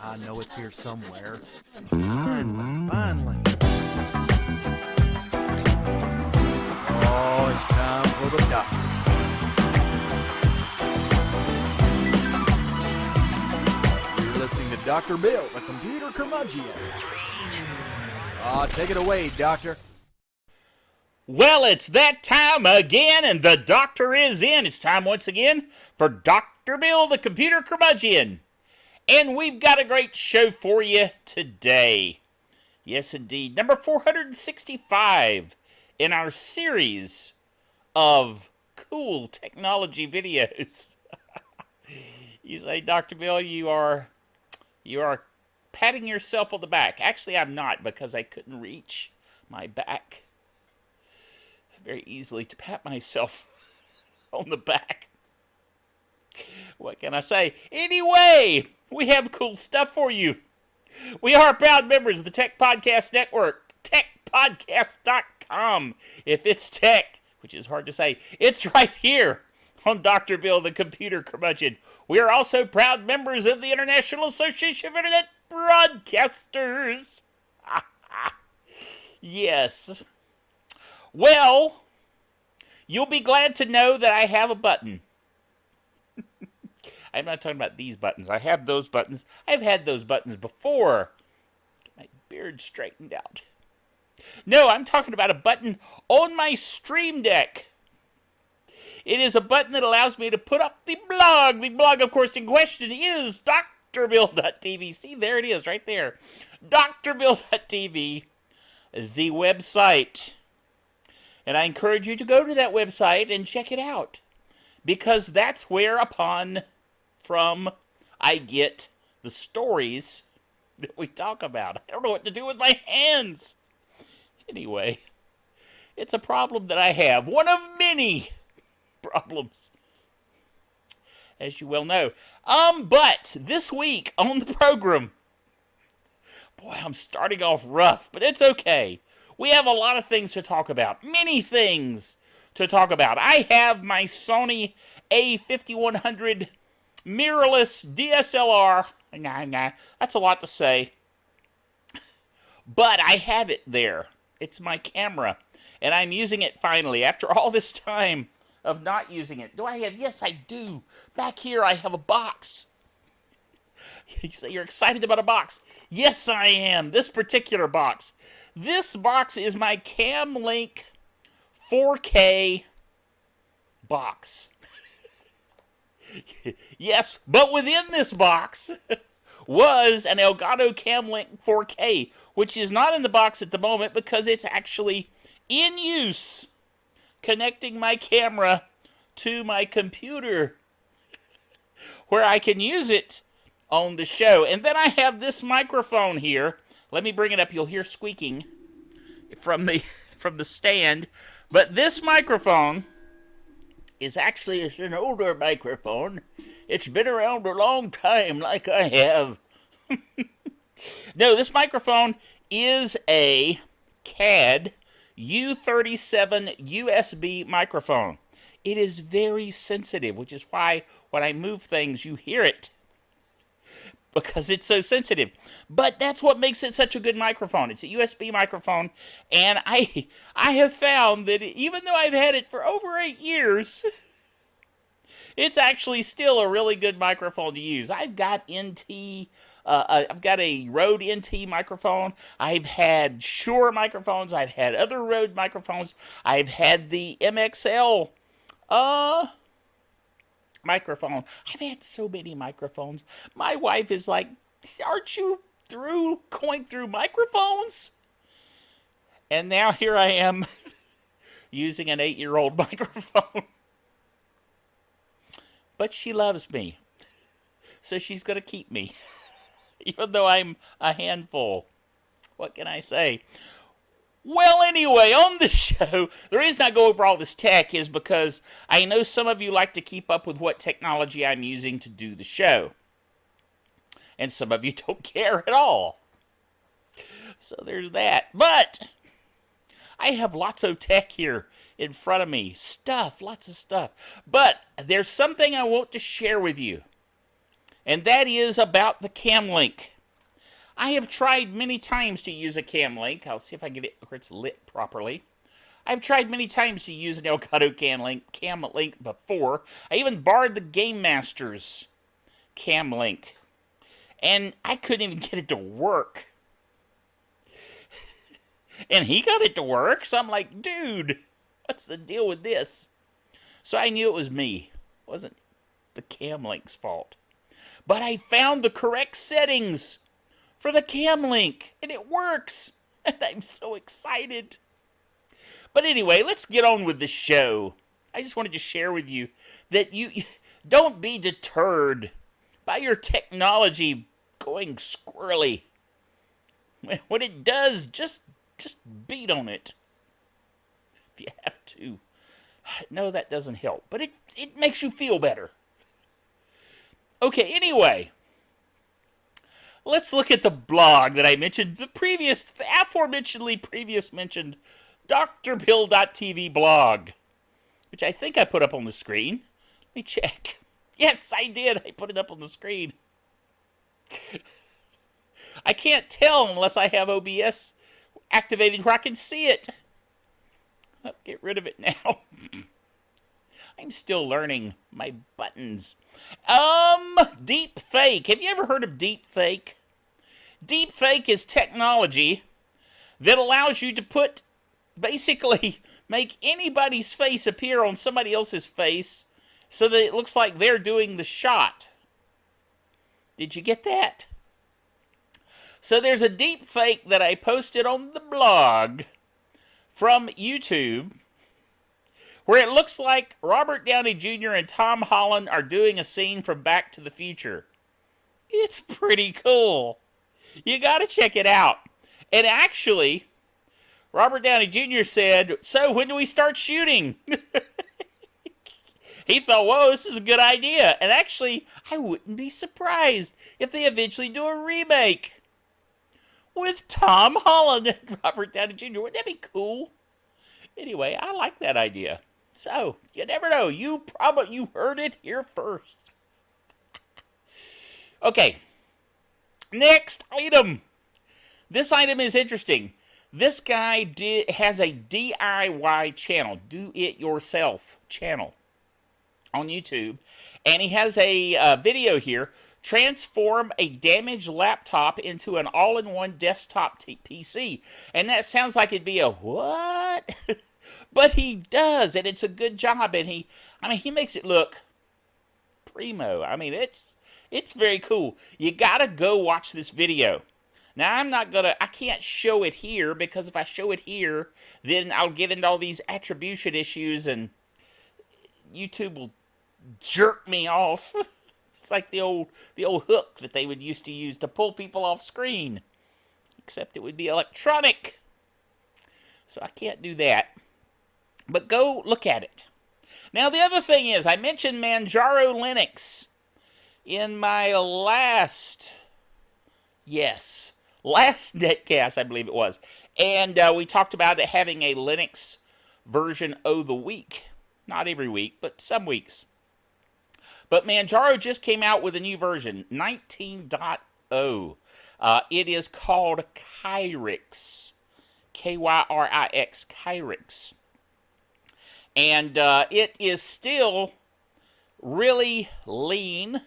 I know it's here somewhere. Finally. Oh, it's time for the doctor. You're listening to Dr. Bill, the computer curmudgeon. Take it away, Doctor. Well, it's that time again, and the doctor is in. It's time once again for Dr. Bill, the computer curmudgeon. And we've got a great show for you today. Yes, indeed. Number 465 in our series of cool technology videos. You say, Dr. Bill, you are patting yourself on the back. Actually, I'm not, because I couldn't reach my back very easily to pat myself on the back. What can I say? Anyway, we have cool stuff for you. We are proud members of the Tech Podcast Network, techpodcast.com. If it's tech, which is hard to say, it's right here on Dr. Bill, the computer curmudgeon. We are also proud members of the International Association of Internet Broadcasters. Yes. Well, you'll be glad to know that I have a button. I'm not talking about these buttons. I have those buttons. I've had those buttons before. Get my beard straightened out. No, I'm talking about a button on my Stream Deck. It is a button that allows me to put up the blog. The blog, of course, in question is drbill.tv. See, there it is, right there. drbill.tv, the website. And I encourage you to go to that website and check it out, because that's where from I get the stories that we talk about. I don't know what to do with my hands. Anyway, it's a problem that I have. One of many problems, as you well know. But this week on the program, boy, I'm starting off rough, but it's okay. We have a lot of things to talk about. Many things to talk about. I have my Sony A5100 mirrorless DSLR. Nah, that's a lot to say. But I have it there. It's my camera. And I'm using it finally after all this time of not using it. Do I have? Yes, I do. Back here I have a box. You say you're excited about a box. Yes, I am. This particular box. This box is my CamLink 4K box. Yes, but within this box was an Elgato CamLink 4K, which is not in the box at the moment because it's actually in use, connecting my camera to my computer, where I can use it on the show. And then I have this microphone here. Let me bring it up. You'll hear squeaking from the stand. But this microphone is actually an older microphone. It's been around a long time, like I have. No, this microphone is a CAD U37 USB microphone. It is very sensitive, which is why when I move things, you hear it, because it's so sensitive. But that's what makes it such a good microphone. It's a USB microphone, and I have found that even though I've had it for over 8 years, it's actually still a really good microphone to use. I've got I've got a Rode NT microphone. I've had Shure microphones. I've had other Rode microphones. I've had the MXL microphone. I've had so many microphones. My wife is like, aren't you going through microphones? And now here I am using an 8-year-old microphone. But she loves me, so she's going to keep me, even though I'm a handful. What can I say? Well, anyway, on the show, the reason I go over all this tech is because I know some of you like to keep up with what technology I'm using to do the show. And some of you don't care at all. So there's that. But I have lots of tech here in front of me. Lots of stuff. But there's something I want to share with you. and that is about the CamLink. I have tried many times to use a CamLink. I'll see if I can get it where it's lit properly. I've tried many times to use an Elgato CamLink before. I even borrowed the Game Master's CamLink, and I couldn't even get it to work. And he got it to work, so I'm like, dude, what's the deal with this? So I knew it was me. It wasn't the CamLink's fault. But I found the correct settings for the CamLink, and it works. And I'm so excited. But anyway, let's get on with the show. I just wanted to share with you that you don't be deterred by your technology going squirrely. When it does, just beat on it. If you have to. No, that doesn't help, but it makes you feel better. Okay, anyway, let's look at the blog that I mentioned, the aforementionedly previous mentioned drbill.tv blog, which I think I put up on the screen. Let me check. Yes, I did. I put it up on the screen. I can't tell unless I have OBS activated where I can see it. I'll get rid of it now. I'm still learning my buttons. Deep fake. Have you ever heard of deep fake? Deep fake is technology that allows you to basically make anybody's face appear on somebody else's face so that it looks like they're doing the shot. Did you get that? So there's a deep fake that I posted on the blog from YouTube where it looks like Robert Downey Jr. and Tom Holland are doing a scene from Back to the Future. It's pretty cool. You gotta check it out. And actually, Robert Downey Jr. said, so when do we start shooting? He thought, whoa, this is a good idea. And actually, I wouldn't be surprised if they eventually do a remake with Tom Holland and Robert Downey Jr. Wouldn't that be cool? Anyway, I like that idea. So, you never know. You heard it here first. Okay. Next item. This item is interesting. This guy has a DIY channel, do-it-yourself channel on YouTube. And he has a video here, transform a damaged laptop into an all-in-one desktop PC. And that sounds like it'd be a what? But he does, and it's a good job. And he makes it look primo. I mean, it's very cool. You gotta go watch this video. Now, I can't show it here, because if I show it here, then I'll get into all these attribution issues, and YouTube will jerk me off. It's like the old hook that they would used to use to pull people off screen. Except it would be electronic. So I can't do that. But go look at it. Now, the other thing is, I mentioned Manjaro Linux in my last netcast, I believe it was. And we talked about it having a Linux version of the week. Not every week, but some weeks. But Manjaro just came out with a new version, 19.0. It is called Kyrix. K-Y-R-I-X, Kyrix. And it is still really lean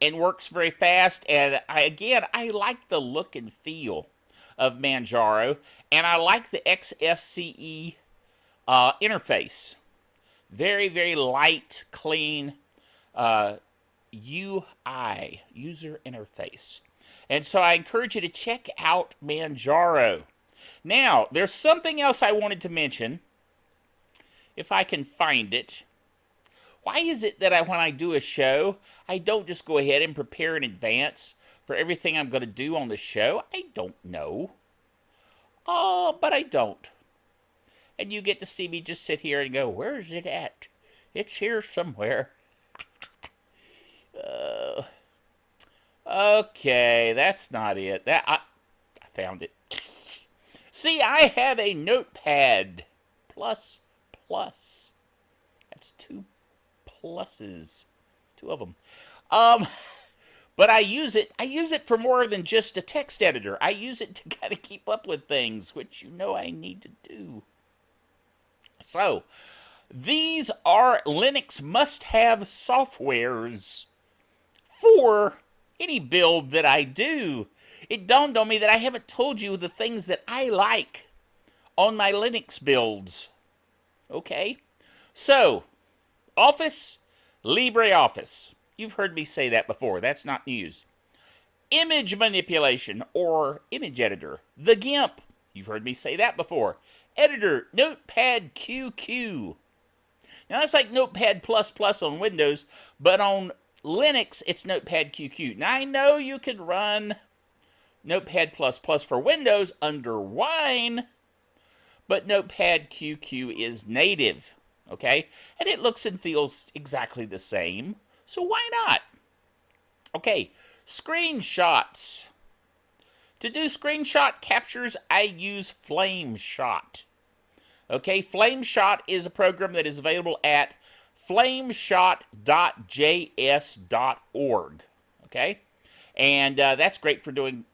and works very fast. And I like the look and feel of Manjaro. And I like the XFCE interface. Very, very light, clean UI, user interface. And so I encourage you to check out Manjaro. Now, there's something else I wanted to mention, if I can find it. Why is it that when I do a show, I don't just go ahead and prepare in advance for everything I'm going to do on the show? I don't know. Oh, but I don't. And you get to see me just sit here and go, where is it at? It's here somewhere. Okay, that's not it. I found it. See, I have a Notepad plus. That's 2 pluses. 2 of them. But I use it for more than just a text editor. I use it to kind of keep up with things, which you know I need to do. So, these are Linux must-have softwares for any build that I do. It dawned on me that I haven't told you the things that I like on my Linux builds. Okay? So, Office, LibreOffice. You've heard me say that before. That's not news. Image manipulation or image editor. The GIMP. You've heard me say that before. Editor, Notepad QQ. Now, that's like Notepad++ on Windows, but on Linux, it's Notepad QQ. Now, I know you can run Notepad++ for Windows under Wine, but Notepad QQ is native, okay? And it looks and feels exactly the same, so why not? Okay, screenshots. To do screenshot captures, I use FlameShot. Okay, FlameShot is a program that is available at flameshot.js.org. Okay, and that's great for doing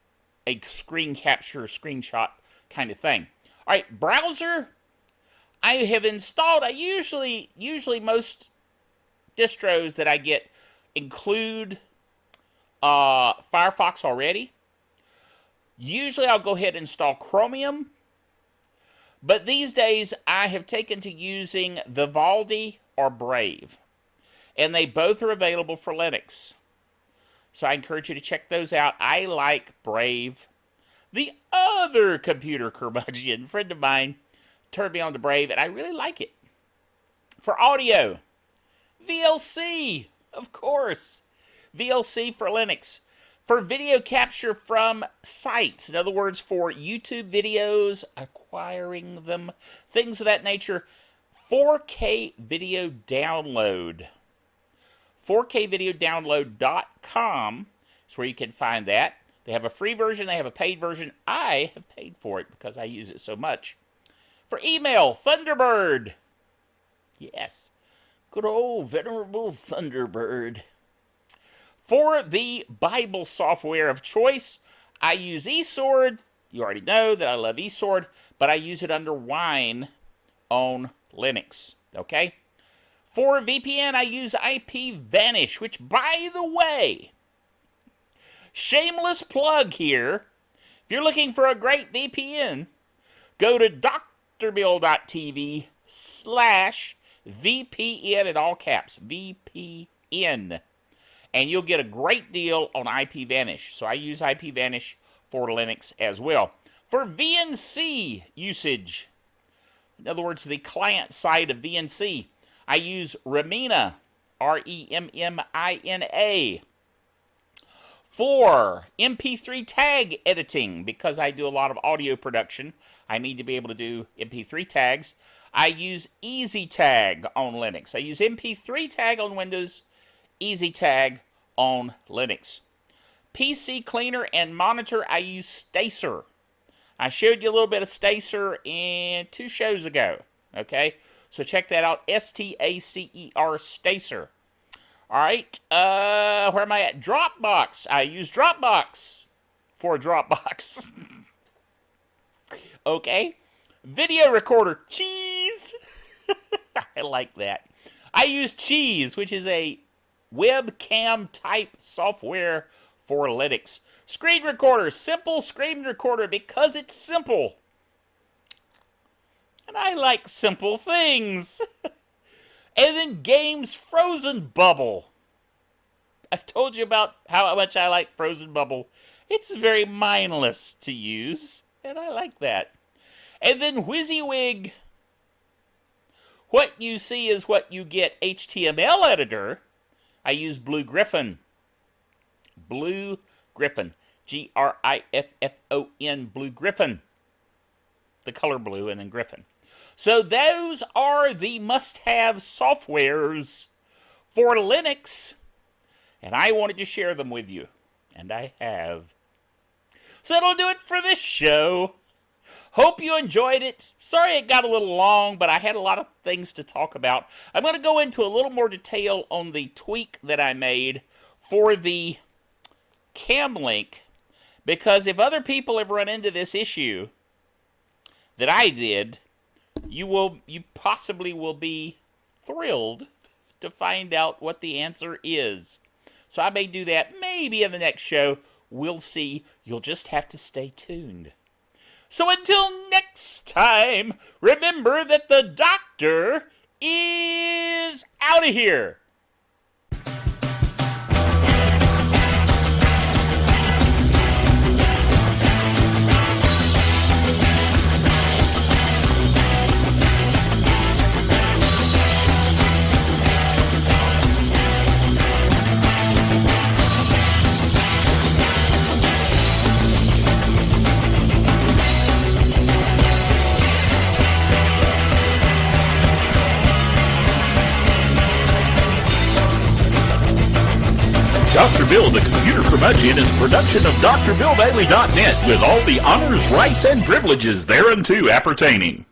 a screen capture, screenshot kind of thing. All right, browser. I have installed. I usually most distros that I get include Firefox already. Usually I'll go ahead and install Chromium, but these days I have taken to using Vivaldi or Brave, and they both are available for Linux. So I encourage you to check those out. I like Brave. The other computer curmudgeon friend of mine turned me on to Brave, and I really like it. For audio, VLC, of course. VLC for Linux. For video capture from sites, in other words, for YouTube videos, acquiring them, things of that nature, 4K video download. 4kvideodownload.com is where you can find that. They have a free version, they have a paid version. I have paid for it because I use it so much. For email, Thunderbird. Yes, good old venerable Thunderbird. For the Bible software of choice, I use eSword. You already know that I love eSword, but I use it under Wine on Linux, okay? For VPN, I use IPVanish, which, by the way, shameless plug here. If you're looking for a great VPN, go to drbill.tv/VPN in all caps, VPN. And you'll get a great deal on IPVanish. So I use IPVanish for Linux as well. For VNC usage, in other words, the client side of VNC, I use Remina, REMMINA. For MP3 tag editing, because I do a lot of audio production, I need to be able to do MP3 tags. I use EasyTag on Linux. I use MP3 tag on Windows, EasyTag on Linux. PC cleaner and monitor, I use Stacer. I showed you a little bit of Stacer in 2 shows ago. Okay, so check that out. STACER, Stacer. All right, where am I at? Dropbox. I use Dropbox for Dropbox. Okay, video recorder, Cheese. I like that. I use Cheese, which is a webcam type software for Linux. Screen recorder, simple screen recorder because it's simple. And I like simple things. And then games, Frozen Bubble. I've told you about how much I like Frozen Bubble. It's very mindless to use, and I like that. And then WYSIWYG. What you see is what you get. HTML editor. I use Blue Griffin. Blue Griffin. Griffon. Blue Griffin. The color blue and then Griffin. So those are the must-have softwares for Linux. And I wanted to share them with you. And I have. So that'll do it for this show. Hope you enjoyed it. Sorry it got a little long, but I had a lot of things to talk about. I'm going to go into a little more detail on the tweak that I made for the CamLink, because if other people have run into this issue that I did, you possibly will be thrilled to find out what the answer is. So I may do that maybe in the next show. We'll see. You'll just have to stay tuned. So until next time, remember that the doctor is out of here. Dr. Bill, the Computer Curmudgeon, is a production of DrBillDaily.net with all the honors, rights, and privileges thereunto appertaining.